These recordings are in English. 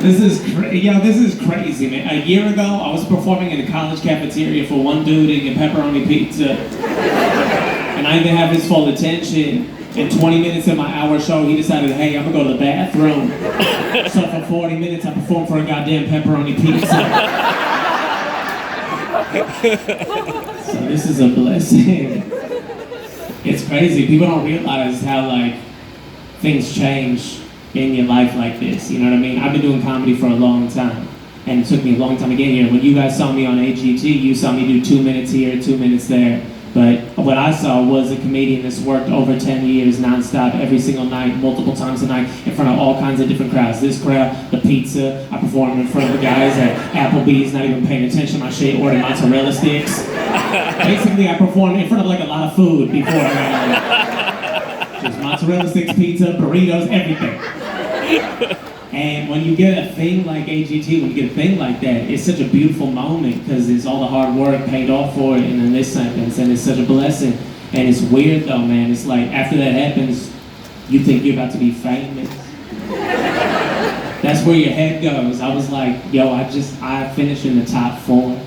This is crazy, man. A year ago, I was performing in a college cafeteria for one dude eating a pepperoni pizza. And I didn't have his full attention. In 20 minutes of my hour show, he decided, hey, I'm gonna go to the bathroom. So for 40 minutes, I performed for a goddamn pepperoni pizza. So this is a blessing. It's crazy. People don't realize how, like, things change in your life like this. You know what I mean? I've been doing comedy for a long time. And it took me a long time to get here. When you guys saw me on AGT, you saw me do 2 minutes here, 2 minutes there. But what I saw was a comedian that's worked over 10 years nonstop, every single night, multiple times a night, in front of all kinds of different crowds. This crowd, the pizza, I performed in front of the guys at Applebee's, not even paying attention to my shit, ordering mozzarella sticks. Basically, I performed in front of like a lot of food before just mozzarella sticks, pizza, burritos, everything. And when you get a thing like AGT, when you get a thing like that, it's such a beautiful moment because it's all the hard work paid off for it in this sentence, and it's such a blessing. And it's weird though, man. It's like after that happens, you think you're about to be famous. That's where your head goes. I was like, yo, I finished in the top 4.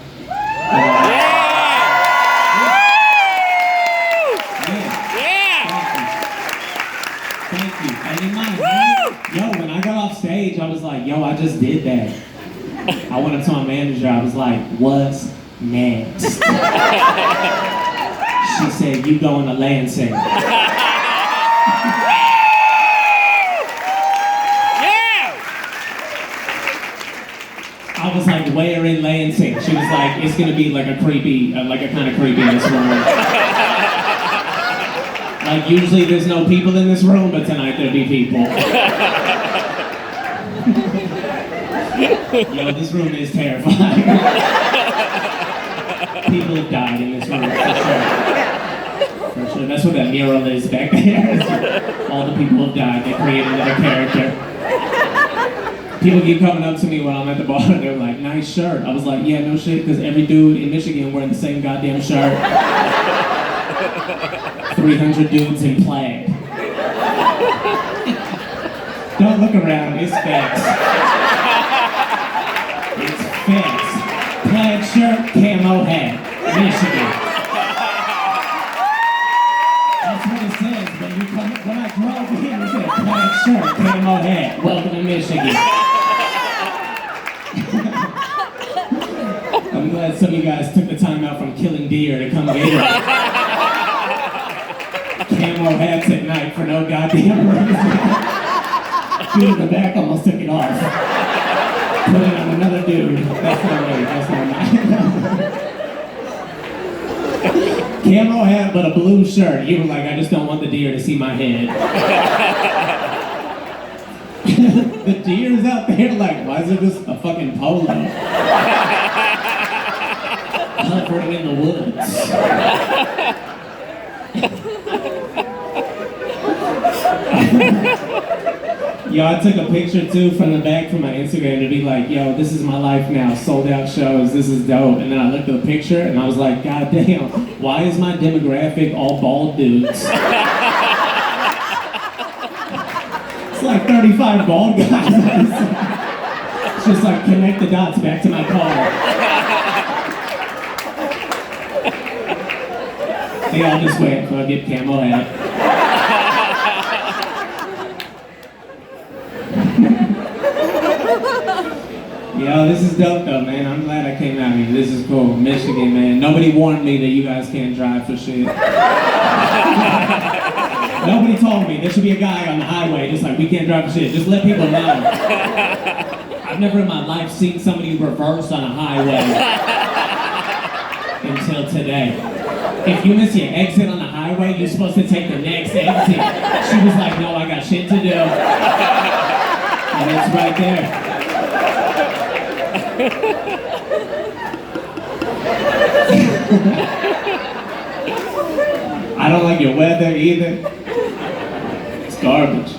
Thank you. And in my head, yo, when I got off stage, I was like, yo, I just did that. I went up to my manager, I was like, what's next? She said, you going to Lansing. I was like, where in Lansing? She was like, it's gonna be like a kind of creepiness room. Like, usually there's no people in this room, but tonight there'll be people. Yo, this room is terrifying. People have died in this room, for sure. That's what that mural is back there. All the people have died. They created another character. People keep coming up to me when I'm at the bar and they're like, nice shirt. I was like, yeah, no shit, because every dude in Michigan wearing the same goddamn shirt. 300 dudes in plaid. Don't look around, it's facts. It's facts. Plaid shirt, camo hat, Michigan. That's what it says, but when I drove here, it said plaid shirt, camo hat, welcome to Michigan. I'm glad some of you guys took the time out from killing deer to come get it. Camo hats at night for no goddamn reason. Dude in the back almost took it off. Put it on another dude. That's not right. That's not right. Camo hat but a blue shirt. You were like, I just don't want the deer to see my head. The deer's out there like, why is it just a fucking polo? Hovering in the woods. Yo, I took a picture too from the back from my Instagram to be like, yo, this is my life now, sold out shows, this is dope. And then I looked at the picture and I was like, god damn, why is my demographic all bald dudes? It's like 35 bald guys. It's just like connect the dots back to my car. They all just wait until I get camo hat. Yo, this is dope though, man. I'm glad I came out here. This is cool. Michigan, man. Nobody warned me that you guys can't drive for shit. Nobody told me there should be a guy on the highway just like, we can't drive for shit. Just let people know. I've never in my life seen somebody reverse on a highway until today. If you miss your exit on the highway, you're supposed to take the next exit. She was like, no, I got shit to do. And it's right there. I don't like your weather either. It's garbage.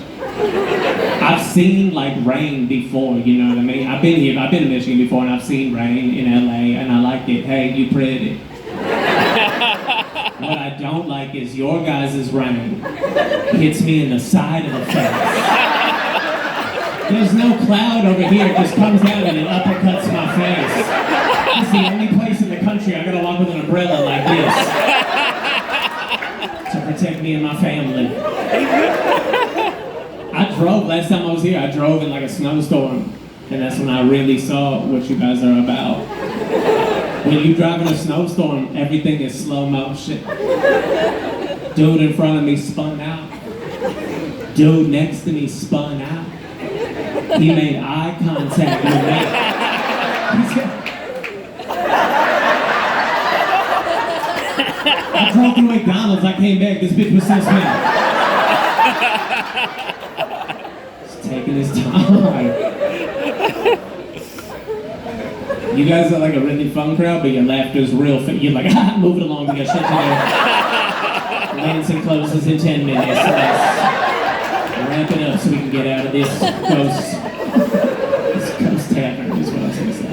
I've seen like rain before, you know what I mean? I've been here, I've been in Michigan before and I've seen rain in LA and I like it. Hey, you pretty. What I don't like is your guys' rain hits me in the side of the face. There's no cloud over here, it just comes out and it uppercuts my face. It's the only place in the country I gotta walk with an umbrella like this to protect me and my family. I drove, last time I was here, I drove in like a snowstorm. And that's when I really saw what you guys are about. When you drive in a snowstorm, everything is slow motion. Dude in front of me spun out. Dude next to me spun out. He made eye contact with me. I drove through McDonald's, I came back, this bitch was still spinning. Just taking his time. You guys are like a really fun crowd, but your laughter's real you're like, move it along, we got shit to do. Lansing closes in 10 minutes. Let's wrap it up so we can get out of this ghost tavern is what I was gonna say.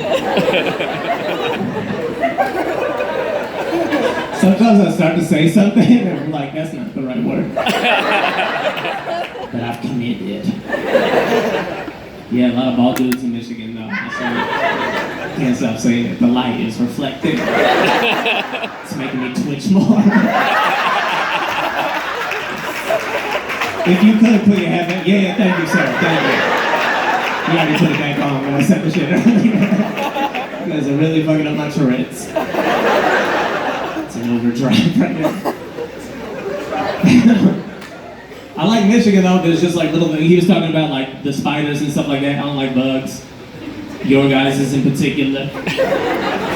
Sometimes I start to say something and I'm like, that's not the right word. But I've committed. Yeah, a lot of bald dudes in Michigan though. Can't stop saying it. The light is reflecting. It's making me twitch more. If you could put your hat back. Yeah, thank you, sir. Thank you. You already put it back on when I said the shit earlier. You guys are really fucking up my Tourette's. It's an overdrive right now. I like Michigan though, there's just like little, he was talking about like the spiders and stuff like that. I don't like bugs. Your guys is in particular.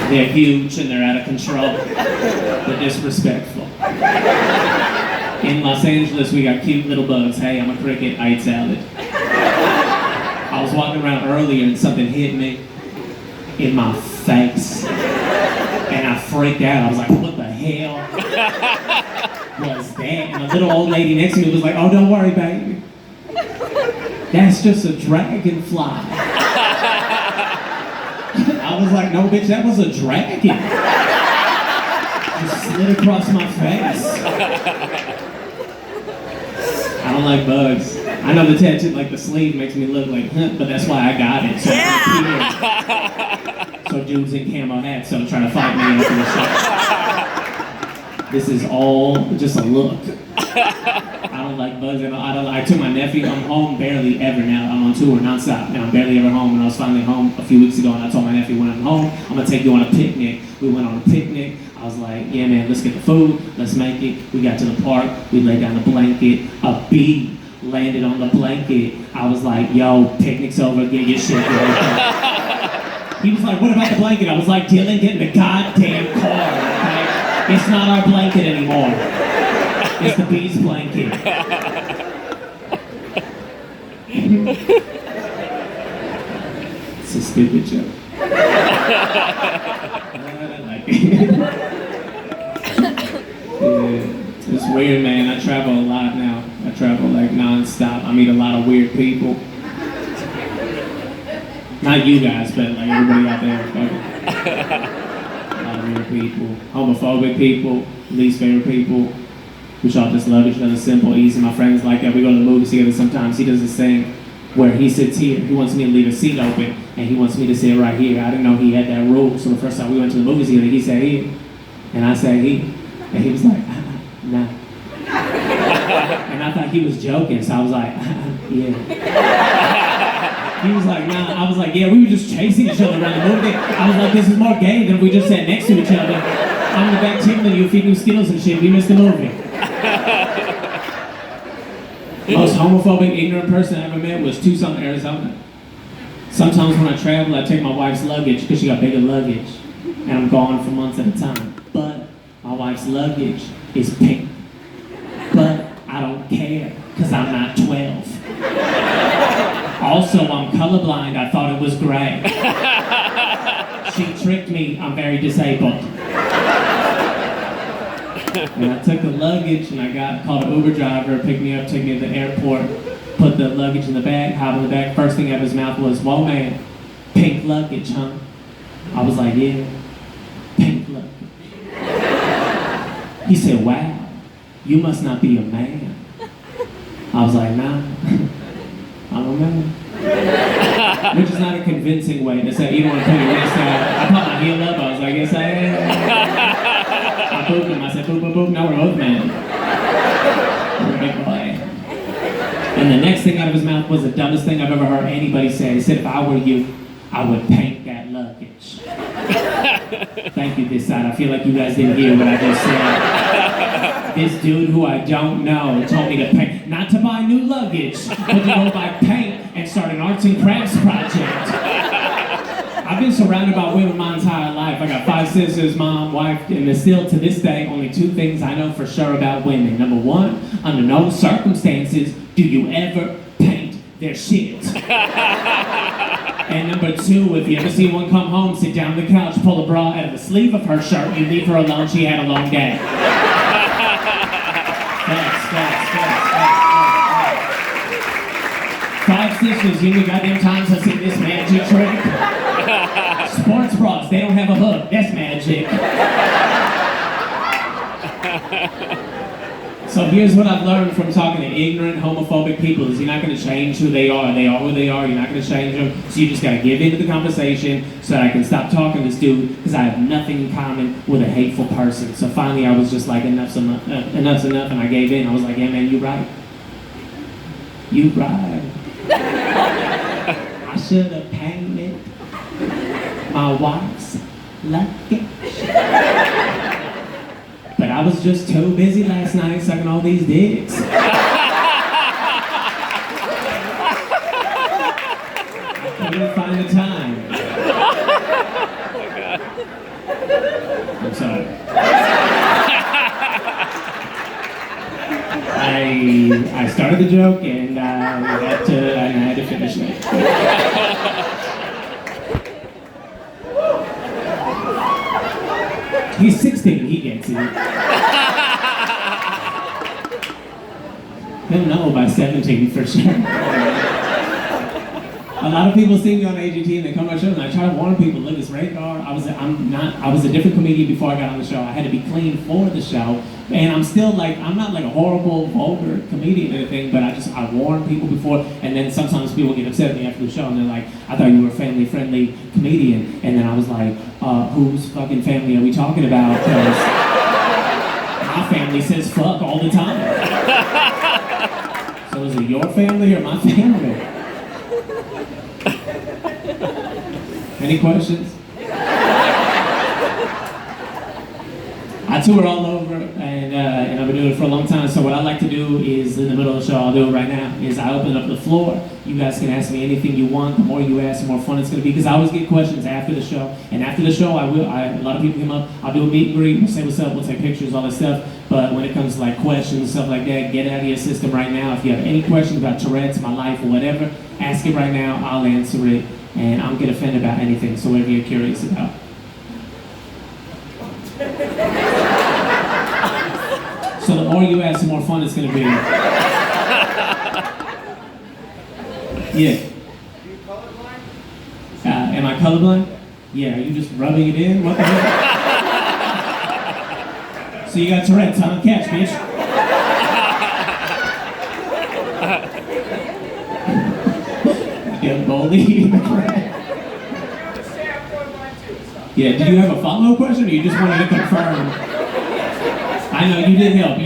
They're huge and they're out of control. They're disrespectful. In Los Angeles, we got cute little bugs. Hey, I'm a cricket, I eat salad. I was walking around earlier and something hit me in my face. And I freaked out. I was like, what the hell was that? And a little old lady next to me was like, oh, don't worry, baby. That's just a dragonfly. I was like, no, bitch, that was a dragon. Just slid across my face. I don't like bugs. I know the tattoo, like the sleeve makes me look like, but that's why I got it. So, so dudes in camo hats don't try to fight me after the show. This is all just a look. I don't like bugs at all. I took my nephew, I'm home barely ever now. I'm on tour nonstop, and I'm barely ever home. And I was finally home a few weeks ago, and I told my nephew when I'm home, I'm gonna take you on a picnic. We went on a picnic. I was like, yeah man, let's get the food, let's make it. We got to the park, we laid down the blanket. A bee landed on the blanket. I was like, yo, picnic's over, get your shit ready. He was like, what about the blanket? I was like, Dylan, get in the goddamn car, okay? It's not our blanket anymore. It's the bee's blanket. It's a stupid joke. I like it. Yeah, it's weird, man. I travel a lot now. I travel like non-stop. I meet a lot of weird people. Not you guys, but like everybody out there. A lot of weird people. Homophobic people, least favorite people. We all just love each other, simple, easy. My friends like that. We go to the movies together sometimes. He does this thing where he sits here. He wants me to leave a seat open, and he wants me to sit right here. I didn't know he had that rule. So the first time we went to the movies together, he said here, and I said he. And he was like, nah. And I thought he was joking, so I was like, yeah. He was like, nah. I was like, yeah, we were just chasing each other around the movie. I was like, this is more gay than if we just sat next to each other. I'm in the back tickling you, feeding you Skittles and shit. We missed the movie. Most homophobic, ignorant person I ever met was Tucson, Arizona. Sometimes when I travel, I take my wife's luggage because she got bigger luggage. And I'm gone for months at a time. But my wife's luggage is pink. But I don't care because I'm not 12. Also, I'm colorblind. I thought it was gray. She tricked me. I'm very disabled. And I took the luggage and I called an Uber driver, picked me up, took me to the airport, put the luggage in the bag, hop in the bag. First thing out of his mouth was, whoa man, pink luggage, huh? I was like, yeah, pink luggage. He said, wow, you must not be a man. I was like, nah, I'm a man. Which is not a convincing way to say you don't want to put your wrist out. I put my heel up, I was like, yes I am. I booped him, I said boop, boop, boop, now we're both men. We're a big boy. And the next thing out of his mouth was the dumbest thing I've ever heard anybody say. He said, if I were you, I would paint that luggage. Thank you, this side. I feel like you guys didn't hear what I just said. This dude who I don't know told me to paint, not to buy new luggage, but to go buy paint and start an arts and crafts project. I've been surrounded by women my entire life. I got 5 sisters, mom, wife, and there's still to this day only 2 things I know for sure about women. Number 1, under no circumstances do you ever paint their shit. And number 2, if you ever see one come home, sit down on the couch, pull a bra out of the sleeve of her shirt, you leave her alone, she had a long day. Facts. 5 sisters, you know goddamn times I see this magic trick. Sports bras, they don't have a hook, that's magic. So here's what I've learned from talking to ignorant, homophobic people is you're not going to change who they are. They are who they are. You're not going to change them. So you just got to give into the conversation so that I can stop talking to this dude because I have nothing in common with a hateful person. So finally I was just like, enough's enough, and I gave in. I was like, yeah, man, you right. You right. I should have painted my wife's luggage. But I was just too busy last night sucking all these dicks. I couldn't find the time. I'm sorry. I started the joke and I had to finish it. He's 16, he gets it. He'll know by 17 for sure. A lot of people see me on AGT and they come to my show and I try to warn people, look, it's radar. I was a different comedian before I got on the show. I had to be clean for the show. And I'm still like, I'm not like a horrible, vulgar comedian or anything, but I warn people before, and then sometimes people get upset at me after the show and they're like, I thought you were a family-friendly comedian. And then I was like, whose fucking family are we talking about? Because my family says fuck all the time. So is it your family or my family? Any questions? I tour all over, and I've been doing it for a long time, so what I like to do is, in the middle of the show, I'll do it right now, is I open up the floor. You guys can ask me anything you want. The more you ask, the more fun it's going to be, because I always get questions after the show, and after the show, a lot of people come up, I'll do a meet and greet, we'll say what's up, we'll take pictures, all that stuff, but when it comes to like questions, stuff like that, get it out of your system right now. If you have any questions about Tourette's, my life, or whatever, ask it right now, I'll answer it, and I don't get offended about anything, so whatever you're curious about. So the more you ask, the more fun it's going to be. Yeah. Am I colorblind? Yeah, are you just rubbing it in? What the hell? So you got Tourette's, huh? Catch, bitch. Young Baldy in the crowd. Yeah, did you have a follow-up question, or you just wanted to confirm? I know, you did help,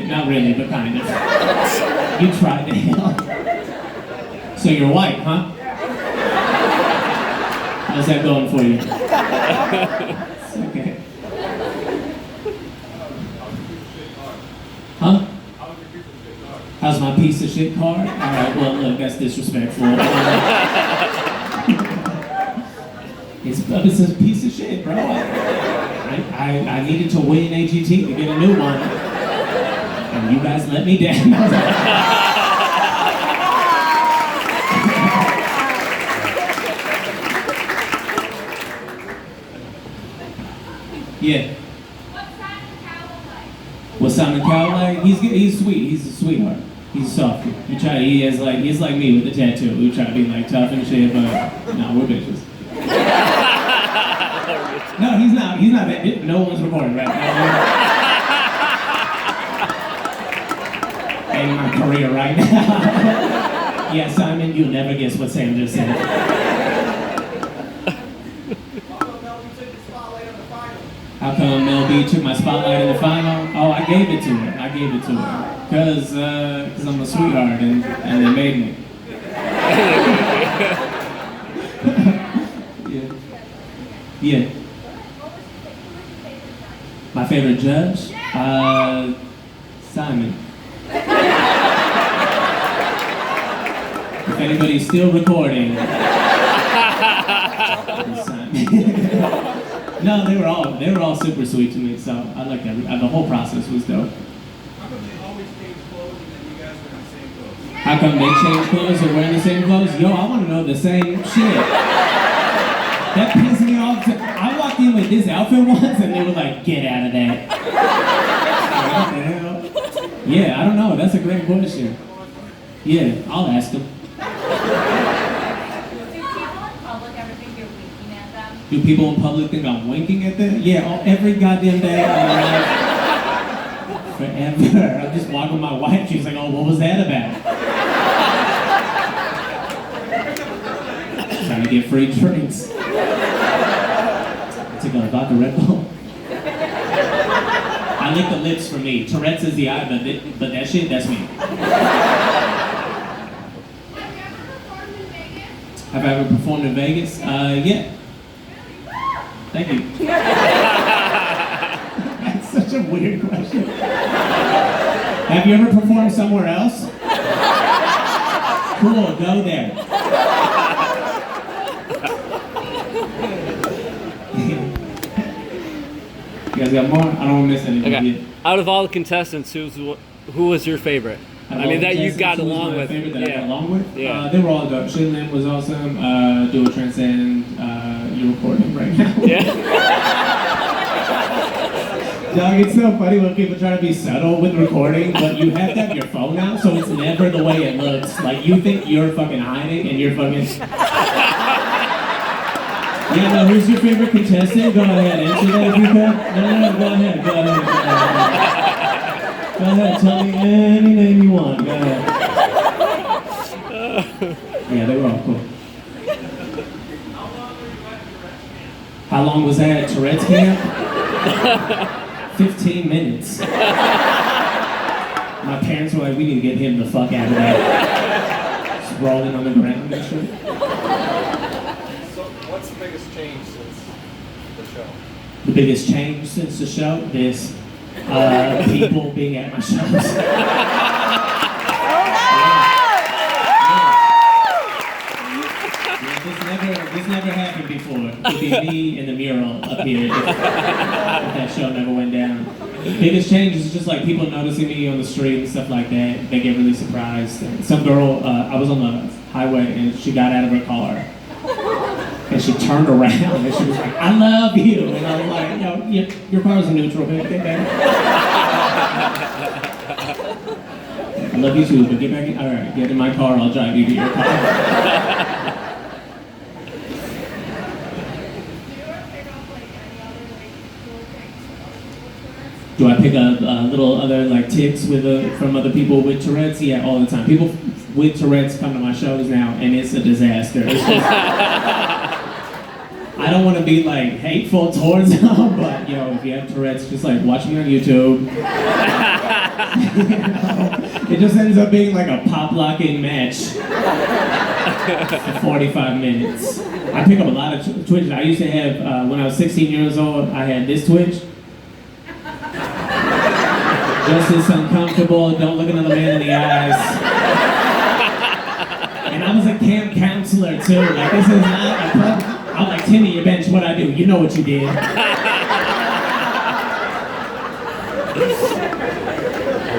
not really, but kind of. You tried to help. So you're white, huh? How's that going for you? It's okay. Huh? How's my piece of shit card? Alright, well look, that's disrespectful. It's a piece of shit, bro. I needed to win AGT to get a new one. And you guys let me down. Yeah. What's Simon Cowell like? He's sweet. He's a sweetheart. He's a softie. He's like me with the tattoo. We try to be like tough and shit, but no, we're bitches. No, he's not. He's not that. No one's recording right now. In my career right now. Yeah, Simon, you'll never guess what Sam just said. How come Mel B took my spotlight in the final? Oh, I gave it to her. Because I'm a sweetheart and they made me. Yeah. My favorite judge? Simon. If anybody's still recording. Simon. No, they were all super sweet to me, so I liked the whole process was dope. How come they always change clothes and then you guys wear the same clothes? How come they change clothes or wearing the same clothes? Yo, I want to know the same shit. That pissed me off. I walked in with this outfit once and they were like, get out of that. What the hell? Yeah, I don't know. That's a great question. Yeah, I'll ask them. Do people in public think I'm winking at them? Yeah, every goddamn day of my life. Forever. I'm just walking with my wife. She's like, oh, what was that about? Trying to get free drinks. I took a vodka Red Bull. I lick the lips for me. Tourette's is the eye, but that shit, that's me. Have I ever performed in Vegas? Yeah. Thank you. That's such a weird question. Have you ever performed somewhere else? Cool, go there. You guys got more? I don't want to miss anything. Okay. Out of all the contestants, who was your favorite? I mean, that you got along with. I got along with? Yeah. They were all dope. Shinlin was awesome. Do a Transcend. You're recording right now. Yeah. Dog, it's so funny when people try to be subtle with recording, but you have to have your phone out, so it's never the way it looks. Like, you think you're fucking hiding, and you're fucking... Yeah, no, who's your favorite contestant? Go ahead, answer that if you could. No, go ahead. Go ahead, tell me any name you want. Go ahead. Yeah, they were all cool. How long was that at Tourette's camp? 15 minutes. My parents were like, we need to get him the fuck out of there. Just rolling on the ground and shit. So, what's the biggest change since the show? The biggest change since the show? This. People being at my shows. This never happened before. It would be me in the mural up here if that show never went down. Biggest change is just like people noticing me on the street and stuff like that. They get really surprised. Some girl, I was on the highway and she got out of her car. And she turned around and she was like, I love you. And I was like, yo, your car's in neutral, baby. I love you too, but get back in. All right, get in my car, I'll drive you to your car. Do I pick up little other like tics from other people with Tourette's? Yeah, all the time. People with Tourette's come to my shows now, and it's a disaster. It's just, I don't want to be like hateful towards them, but yo, if you have Tourette's, just like watch me on YouTube. It just ends up being like a pop locking match for 45 minutes. I pick up a lot of Twitch. I used to have when I was 16 years old. I had this Twitch. Justice uncomfortable, don't look another man in the eyes. And I was a camp counselor too. Like this is not a problem. I'm like, Timmy, you bench what I do. You know what you did. I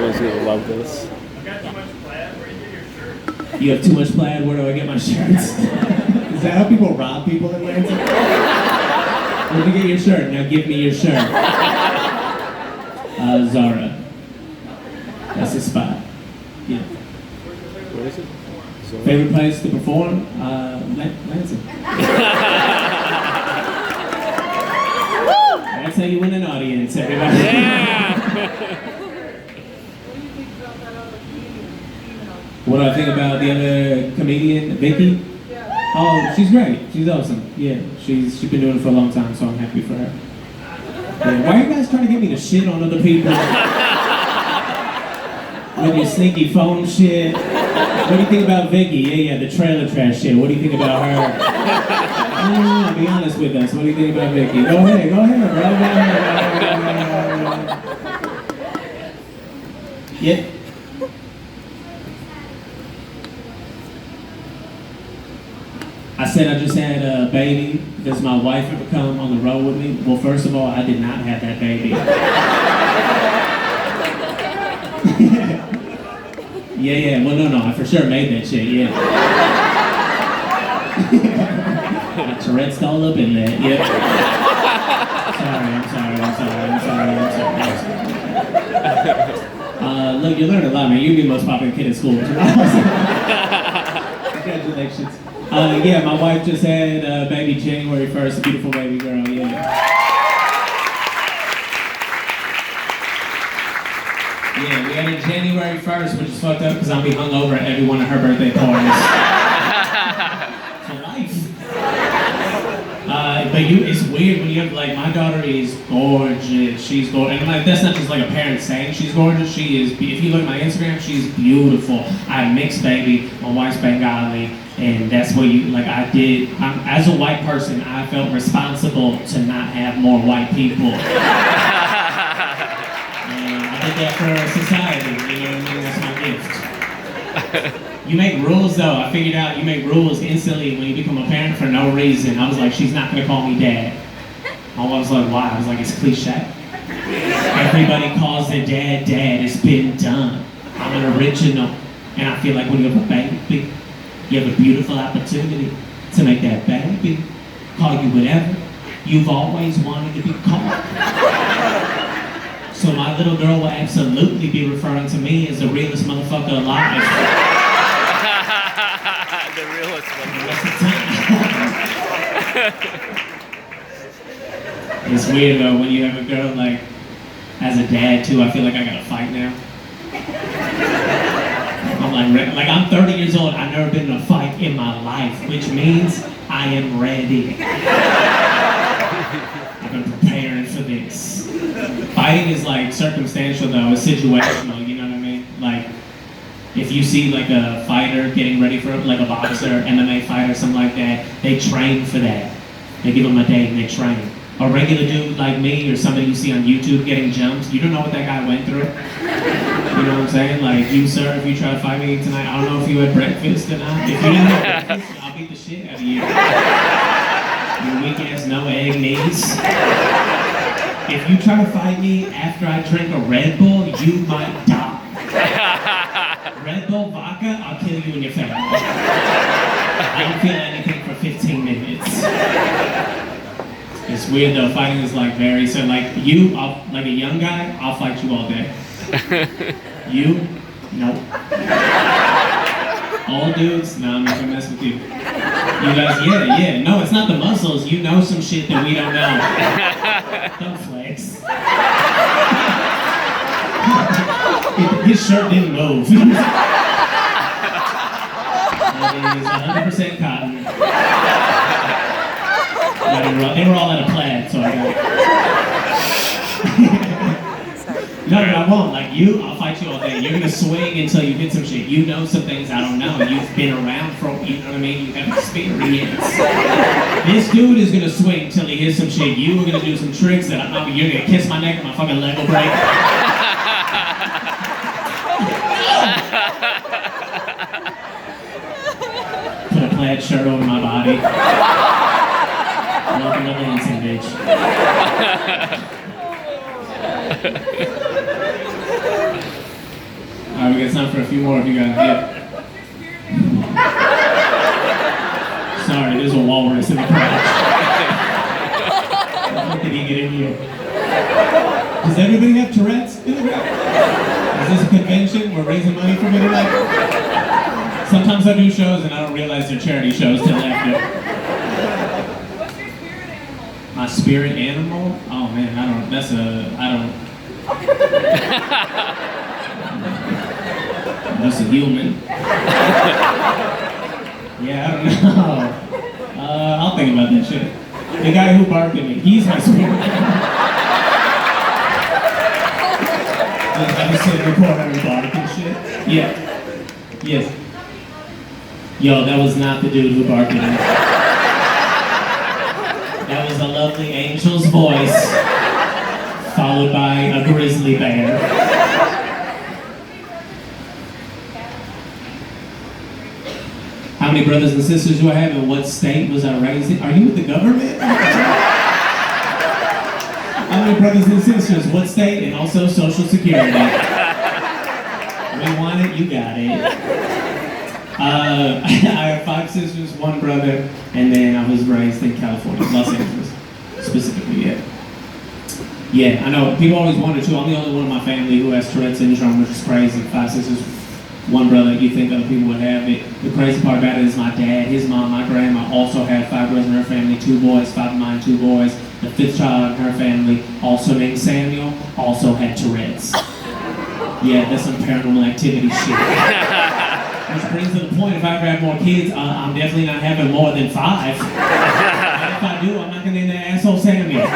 was gonna love this. I got too much plaid. Where do you get your shirt? You have too much plaid, where do I get my shirts? Is that how people rob people in Atlanta? Where'd you get your shirt? Now give me your shirt. Zara. That's the spot. Yeah. Where is it? Favorite place to perform? Lansing. That's how you win an audience, everybody. Yeah! What do you think about that other comedian, female? What do I think about the other comedian, Vicky? Oh, she's great. She's awesome. Yeah, she's been doing it for a long time, so I'm happy for her. Yeah. Why are you guys trying to get me to shit on other people? With your sneaky phone shit. What do you think about Vicky? Yeah, the trailer trash shit. What do you think about her? No, be honest with us. What do you think about Vicky? Go ahead, bro. Go ahead. Yeah. I said I just had a baby. Does my wife ever come on the road with me? Well, first of all, I did not have that baby. Yeah. Well, no, I for sure made that shit, yeah. My Tourette's all up in that, yeah. I'm sorry. Look, you learned a lot, man. You're the most popular kid at school. Congratulations. Yeah, my wife just had a baby January 1st, a beautiful baby girl, yeah. Yeah, we had it January 1st, which is fucked up because I'll be hungover at every one of her birthday parties. For life. But it's weird when you have, like, my daughter is gorgeous. She's gorgeous. And like, that's not just like a parent saying she's gorgeous. She is, if you look at my Instagram, she's beautiful. I have a mixed baby. My wife's Bengali. And that's what as a white person, I felt responsible to not have more white people. I did that for society, you know what I mean? That's my gift. You make rules though. I figured out you make rules instantly when you become a parent for no reason. I was like, she's not gonna call me dad. My wife was like, why? I was like, it's cliche. Everybody calls their dad dad. It's been done. I'm an original. And I feel like when you have a baby, you have a beautiful opportunity to make that baby call you whatever you've always wanted to be called. So my little girl will absolutely be referring to me as the realest motherfucker alive. The realest motherfucker. It's weird though when you have a girl like, as a dad too, I feel like I gotta fight now. I'm like I'm 30 years old, I've never been in a fight in my life, which means I am ready. I've been preparing for this. Fighting is like circumstantial though, it's situational, you know what I mean? Like, if you see like a fighter getting ready for like a boxer, MMA fighter, something like that, they train for that. They give them a day and they train. A regular dude like me or somebody you see on YouTube getting jumped, you don't know what that guy went through. You know what I'm saying? Like, you sir, if you try to fight me tonight, I don't know if you had breakfast or not. If you didn't have breakfast, I'll beat the shit out of you. Your weak ass no egg knees. If you try to fight me after I drink a Red Bull, you might die. Red Bull vodka, I'll kill you in your family. I don't feel anything for 15 minutes. It's weird though, fighting is like very, so like you, like a young guy, I'll fight you all day. You? Nope. Old dudes? No, I'm not gonna mess with you. You guys, yeah. No, it's not the muscles. You know some shit that we don't know. Don't flex. His shirt didn't move. That is 100% cotton. They were all out of plaid, so I got it. No, I won't. Like you, I'll fight you all day. You're gonna swing until you hit some shit. You know some things I don't know. You've been around for, you know what I mean? You have experience. This dude is gonna swing until he hits some shit. You are gonna do some tricks that you're gonna kiss my neck and my fucking leg will break. Put a plaid shirt over my body. Welcome to dancing, bitch. Alright, we got time for a few more if you got it. Yeah. Sorry, there's a walrus in the crowd. How did he get in here? Does everybody have Tourette's in the crowd? Is this a convention? We're raising money for me tonight? Sometimes I do shows and I don't realize they're charity shows till after. My spirit animal? Oh man, I don't. just a human. Yeah, I don't know. I'll think about that shit. The guy who barked at me, he's my spirit animal. I just said record every bark and shit. Yeah. Yes. Yo, that was not the dude who barked at me. That was a lovely angel's voice, followed by a grizzly bear. How many brothers and sisters do I have, and what state was I raised in? Are you with the government? How many brothers and sisters, what state, and also Social Security? We want it, you got it. I have 5 sisters, 1 brother, and then I was raised in California, Los Angeles, specifically, yeah. Yeah, I know, people always wonder too, I'm the only one in my family who has Tourette syndrome, which is crazy. 5 sisters, 1 brother, you think other people would have it. The crazy part about it is my dad, his mom, my grandma also had 5 brothers in her family, 2 boys, 5 of mine, 2 boys. The 5th child in her family, also named Samuel, also had Tourette's. Yeah, that's some paranormal activity shit. Which brings to the point, if I ever have more kids, I'm definitely not having more than 5. And if I do, I'm not gonna name that asshole Samuel.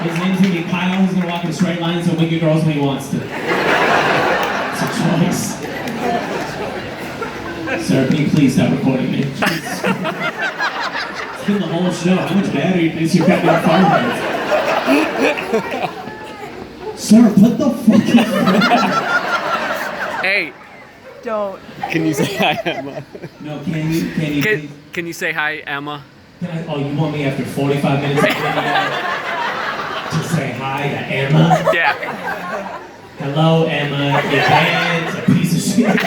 His name's gonna be Kyle, he's gonna walk in straight lines and wicked girls when he wants to. It's a choice. Sir, can you please stop recording me? Jesus. It's been the whole show. How much battery does your goddamn phone have? Sir, put the fucking Hey, Don't. can you say hi, Emma? No, can you please? Can you say hi, Emma? Oh, you want me after 45 minutes of video to say hi to Emma? Yeah. Hello, Emma. Your dad's a piece of shit.